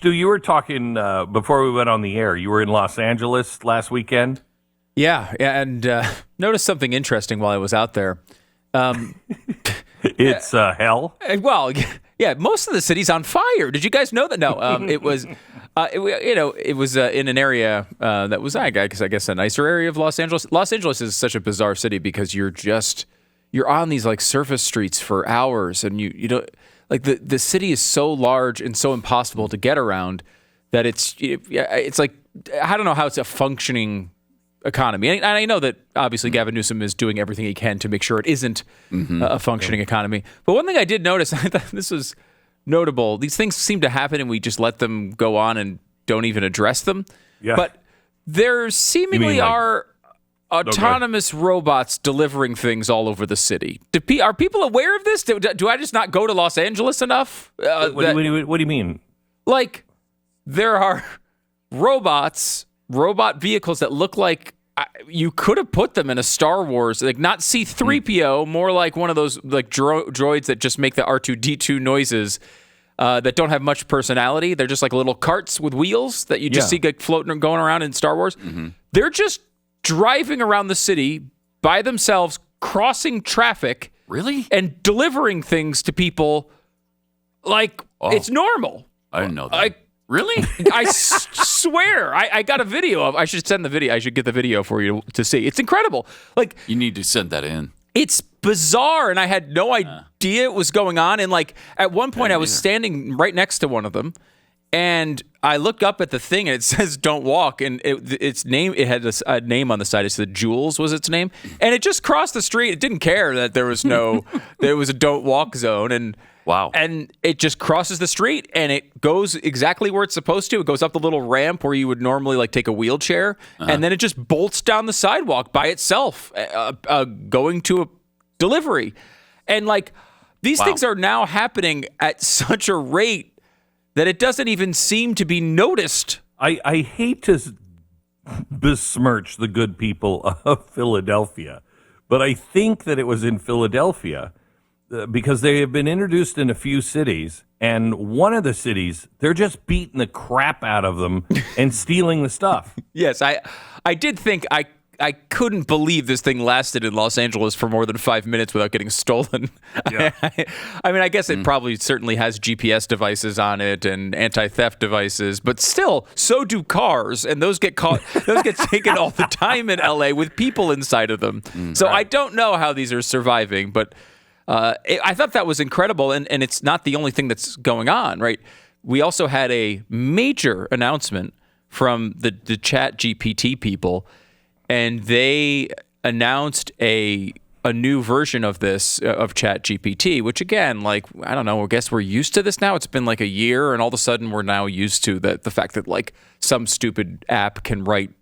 Stu, you were talking before we went on the air. You were in Los Angeles last weekend. Yeah, and noticed something interesting while I was out there. It's hell. Well, yeah, most of the city's on fire. Did you guys know that? No, it was, it was in an area that was, I guess, a nicer area of Los Angeles. Los Angeles is such a bizarre city because you're on these like surface streets for hours, and you don't like the city is so large and so impossible to get around that it's like I don't know how it's a functioning economy. And I know that obviously Gavin Newsom is doing everything he can to make sure it isn't a functioning economy. But one thing I did notice, I thought this was notable, these things seem to happen and we just let them go on and don't even address them. Yeah. But there seemingly are autonomous robots delivering things all over the city. Are people aware of this? Do I just not go to Los Angeles enough? What do you mean? Like, there are robot vehicles that look like you could have put them in a Star Wars, like not C-3PO, more like one of those like droids that just make the R2-D2 noises that don't have much personality. They're just like little carts with wheels that you just see like floating and going around in Star Wars. Mm-hmm. They're just driving around the city by themselves, crossing traffic, really, and delivering things to people like it's normal. I didn't know that. Really? I swear. I got a video of. I should send the video. I should get the video for you to see. It's incredible. Like, you need to send that in. It's bizarre, and I had no idea it was going on. And like at one point, I was standing right next to one of them, and I look up at the thing, and it says "Don't walk," and its name. It had a name on the side. It said Jules was its name, and it just crossed the street. It didn't care that there was a "Don't walk" zone, and. Wow. And it just crosses the street and it goes exactly where it's supposed to. It goes up the little ramp where you would normally like take a wheelchair. And then it just bolts down the sidewalk by itself, going to a delivery. And like these things are now happening at such a rate that it doesn't even seem to be noticed. I hate to besmirch the good people of Philadelphia, but I think that it was in Philadelphia because they have been introduced in a few cities, and one of the cities, they're just beating the crap out of them and stealing the stuff. Yes, I did think I couldn't believe this thing lasted in Los Angeles for more than 5 minutes without getting stolen. Yeah. I mean, I guess it probably certainly has GPS devices on it and anti-theft devices, but still, so do cars, and those get caught. Those get taken all the time in LA with people inside of them. So I don't know how these are surviving, but I thought that was incredible, and it's not the only thing that's going on, right? We also had a major announcement from the ChatGPT people, and they announced a new version of this, of ChatGPT, which again, like, I don't know, I guess we're used to this now. It's been like a year, and all of a sudden we're now used to the fact that like some stupid app can write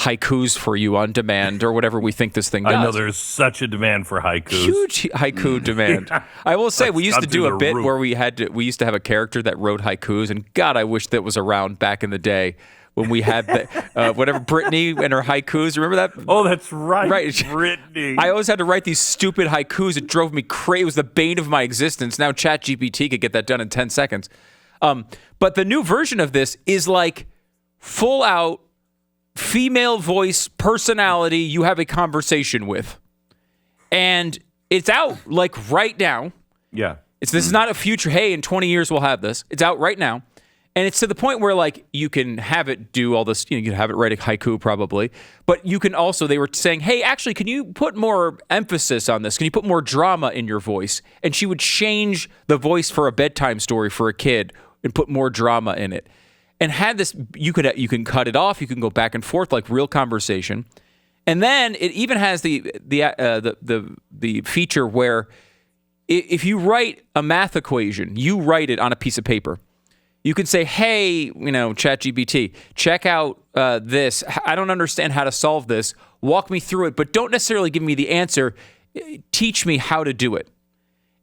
haikus for you on demand or whatever we think this thing does. I know there's such a demand for haikus. Huge haiku demand. I will say we used to do a bit where we used to have a character that wrote haikus, and God, I wish that was around back in the day when we had whatever Brittany and her haikus. Remember that? Oh, that's right. Right. Brittany. I always had to write these stupid haikus. It drove me crazy. It was the bane of my existence. Now ChatGPT could get that done in 10 seconds. But the new version of this is like full out female voice personality you have a conversation with. And it's out like right now. Yeah. This is not a future, hey, in 20 years we'll have this. It's out right now. And it's to the point where like you can have it do all this, you can have it write a haiku probably, but you can also, they were saying, hey, actually, can you put more emphasis on this? Can you put more drama in your voice? And she would change the voice for a bedtime story for a kid and put more drama in it. And had this, you can cut it off. You can go back and forth like real conversation, and then it even has the feature where if you write a math equation, you write it on a piece of paper. You can say, "Hey, ChatGPT, check out this. I don't understand how to solve this. Walk me through it, but don't necessarily give me the answer. Teach me how to do it."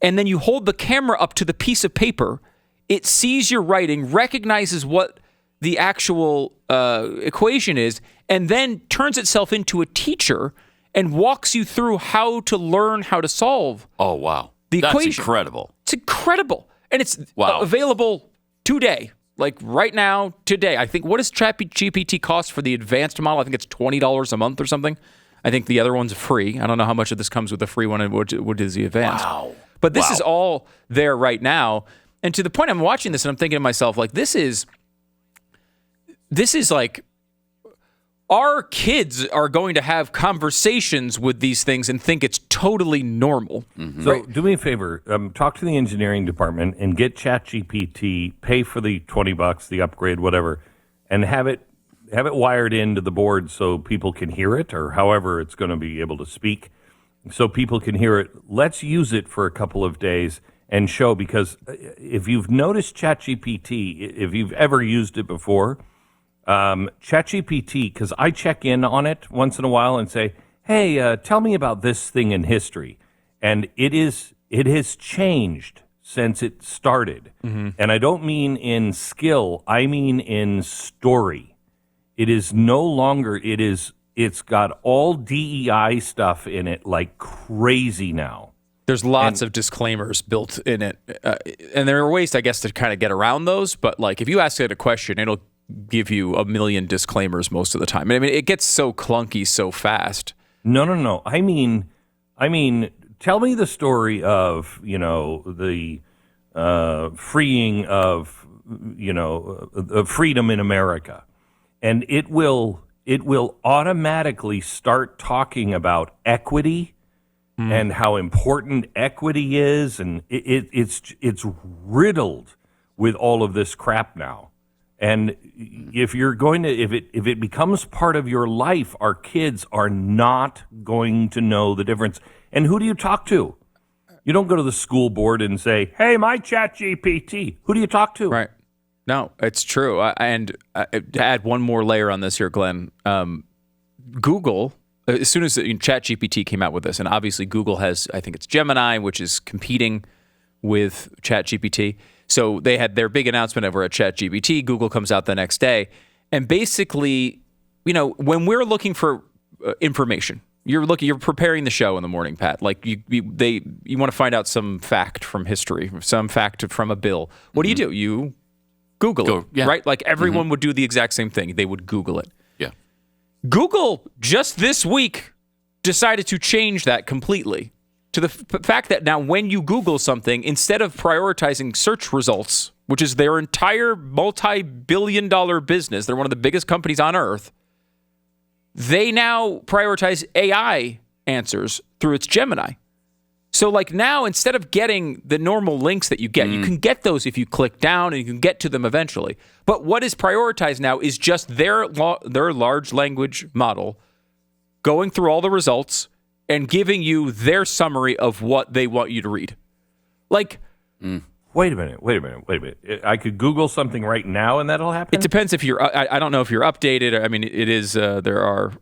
And then you hold the camera up to the piece of paper. It sees your writing, recognizes what the actual equation is, and then turns itself into a teacher and walks you through how to learn how to solve. Oh, wow. The That's equation. Incredible. It's incredible. And it's available today. like right now, today, I think, what does ChatGPT cost for the advanced model? I think it's $20 a month or something. I think the other one's free. I don't know how much of this comes with the free one and what is the advanced. Wow. But this is all there right now. And to the point, I'm watching this and I'm thinking to myself, like, this is like, our kids are going to have conversations with these things and think it's totally normal. So do me a favor, talk to the engineering department and get ChatGPT, pay for the $20, the upgrade, whatever, and have it wired into the board so people can hear it, or however it's going to be able to speak, so people can hear it. Let's use it for a couple of days and show, because if you've noticed ChatGPT, if you've ever used it before, ChatGPT, because I check in on it once in a while and say, hey, tell me about this thing in history. And it has changed since it started. And I don't mean in skill, I mean in story. It is no longer, it's got all DEI stuff in it like crazy now. There's lots of disclaimers built in it. And there are ways, I guess, to kind of get around those. But like, if you ask it a question, it'll give you a million disclaimers most of the time. I mean, it gets so clunky so fast. No. I mean, tell me the story of, the freeing of, freedom in America. And it will automatically start talking about equity and how important equity is, and it's riddled with all of this crap now. And if you're going to, if it becomes part of your life, our kids are not going to know the difference. And who do you talk to? You don't go to the school board and say, "Hey, my ChatGPT." Who do you talk to? Right. No, it's true. And to add one more layer on this here, Glenn, Google, as soon as ChatGPT came out with this, and obviously Google has, I think it's Gemini, which is competing with ChatGPT. So they had their big announcement over at ChatGPT. Google comes out the next day. And basically, when we're looking for information, you're preparing the show in the morning, Pat. Like you want to find out some fact from history, some fact from a bill. What do? You Google it, right? Like everyone would do the exact same thing. They would Google it. Yeah. Google just this week decided to change that completely to the fact that now when you Google something, instead of prioritizing search results, which is their entire multi-billion-dollar business, they're one of the biggest companies on earth, they now prioritize AI answers through its Gemini. So like now, instead of getting the normal links that you get, you can get those if you click down and you can get to them eventually. But what is prioritized now is just their large language model going through all the results and giving you their summary of what they want you to read. Like, Wait a minute. I could Google something right now and that'll happen? it depends if you're, I don't know if you're updated. I mean, it is, there are,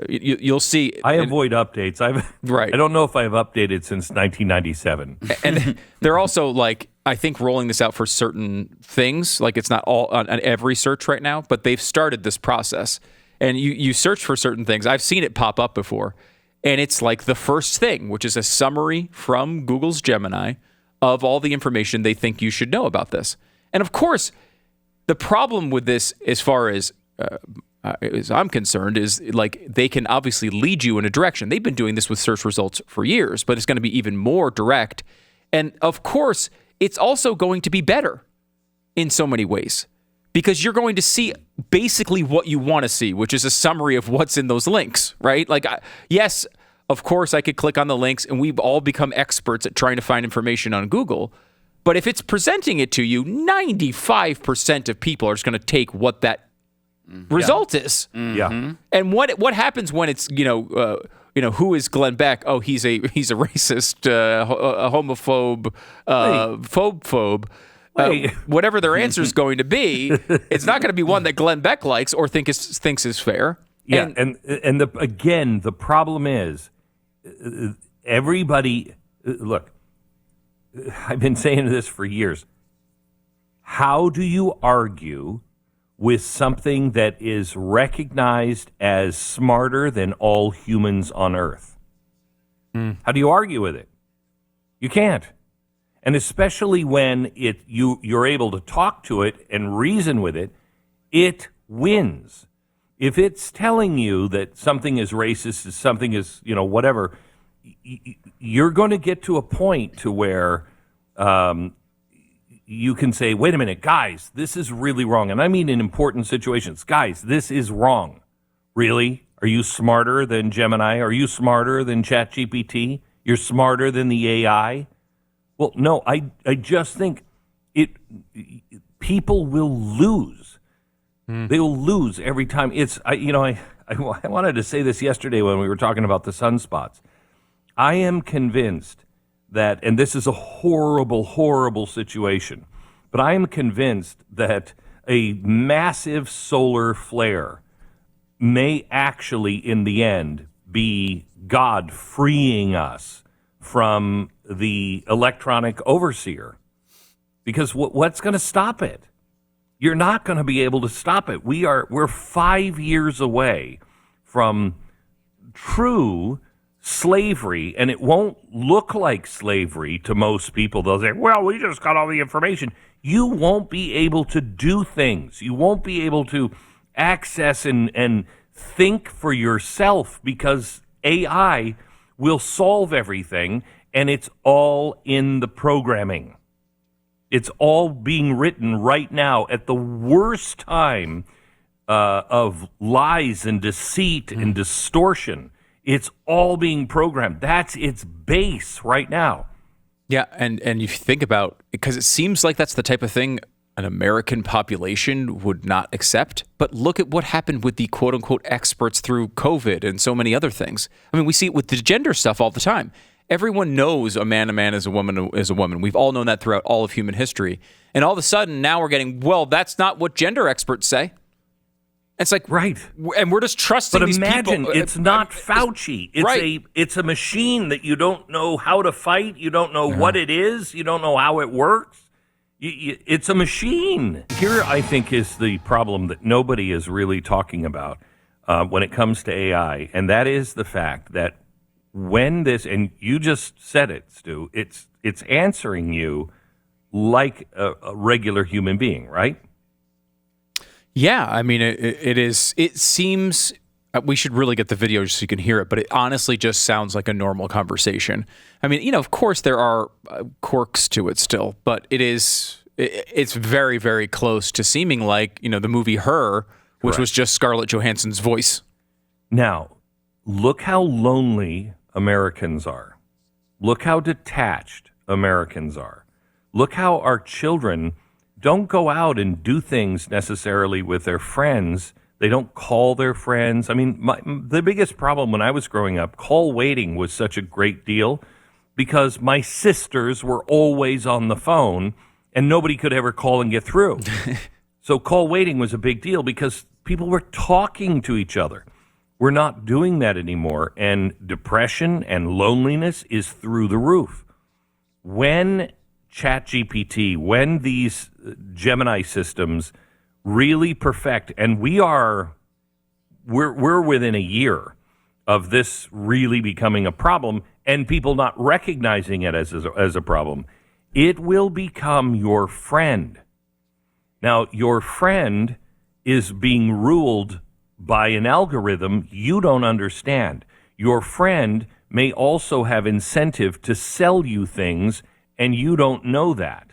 you'll see. I avoid updates. Right. I don't know if I've updated since 1997. And they're also like, I think rolling this out for certain things, like it's not all on every search right now, but they've started this process. And you search for certain things. I've seen it pop up before. And it's like the first thing, which is a summary from Google's Gemini of all the information they think you should know about this. And of course, the problem with this, as far as I'm concerned, is like they can obviously lead you in a direction. They've been doing this with search results for years, but it's going to be even more direct. And of course, it's also going to be better in so many ways because you're going to see basically what you want to see, which is a summary of what's in those links, right? Like, yes, of course, I could click on the links and we've all become experts at trying to find information on Google. But if it's presenting it to you, 95% of people are just going to take what that result is. Yeah. And what happens when it's, who is Glenn Beck? Oh, he's a racist, a homophobe, phobe. Whatever their answer is going to be, it's not going to be one that Glenn Beck likes or thinks is fair. Yeah, and the problem is everybody. Look, I've been saying this for years. How do you argue with something that is recognized as smarter than all humans on Earth? How do you argue with it? You can't. And especially when you're able to talk to it and reason with it, it wins. If it's telling you that something is racist, something is, whatever, you're going to get to a point to where you can say, wait a minute, guys, this is really wrong. And I mean in important situations. Guys, this is wrong. Really? Are you smarter than Gemini? Are you smarter than ChatGPT? You're smarter than the AI? Well, no, I just think people will lose. They will lose every time. I wanted to say this yesterday when we were talking about the sunspots. I am convinced that, and this is a horrible, horrible situation, but I am convinced that a massive solar flare may actually, in the end, be God freeing us from the electronic overseer. Because what's going to stop it? You're not going to be able to stop it. We're 5 years away from true slavery, and it won't look like slavery to most people. They'll say, well, we just got all the information. You won't be able to do things. You won't be able to access and think for yourself because AI will solve everything, and it's all in the programming. It's all being written right now at the worst time of lies and deceit and distortion. It's all being programmed. That's its base right now. Yeah, and you think about, because it seems like that's the type of thing an American population would not accept. But look at what happened with the quote-unquote experts through COVID and so many other things. I mean, we see it with the gender stuff all the time. Everyone knows a man is a woman is a woman. We've all known that throughout all of human history. And all of a sudden, now we're getting, well, that's not what gender experts say. It's like, right. And we're just trusting but these people. But imagine, it's not Fauci. It's a machine that you don't know how to fight. You don't know what it is. You don't know how it works. It's a machine. Here, I think, is the problem that nobody is really talking about when it comes to AI, and that is the fact that when this, and you just said it, Stu, it's answering you like a regular human being, right? Yeah, I mean, it is. It seems we should really get the video so you can hear it, but it honestly just sounds like a normal conversation. I mean, of course there are quirks to it still, but it's very, very close to seeming like, the movie Her, which was just Scarlett Johansson's voice. Now, look how lonely Americans are. Look how detached Americans are. Look how our children don't go out and do things necessarily with their friends. They don't call their friends. I mean, the biggest problem when I was growing up, call waiting was such a great deal because my sisters were always on the phone and nobody could ever call and get through. So call waiting was a big deal because people were talking to each other. We're not doing that anymore, and depression and loneliness is through the roof. When ChatGPT, when these Gemini systems really perfect, and we're within a year of this really becoming a problem and people not recognizing it as a problem, it will become your friend. Now, your friend is being ruled by an algorithm you don't understand. Your friend may also have incentive to sell you things, and you don't know that.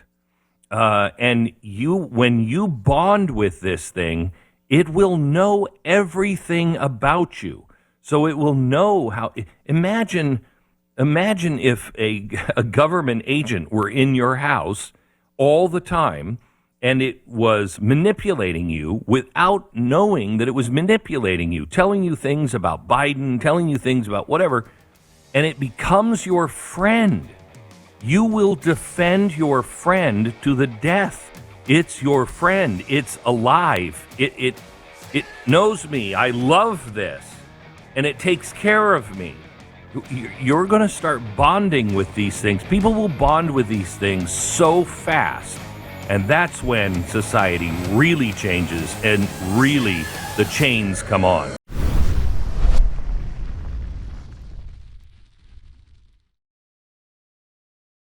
And when you bond with this thing, it will know everything about you. So it will know how. Imagine if a government agent were in your house all the time, and it was manipulating you without knowing that it was manipulating you, telling you things about Biden, telling you things about whatever, and it becomes your friend. You will defend your friend to the death. It's your friend. It's alive. It knows me. I love this. And it takes care of me. You're going to start bonding with these things. People will bond with these things so fast. And that's when society really changes and really the chains come on.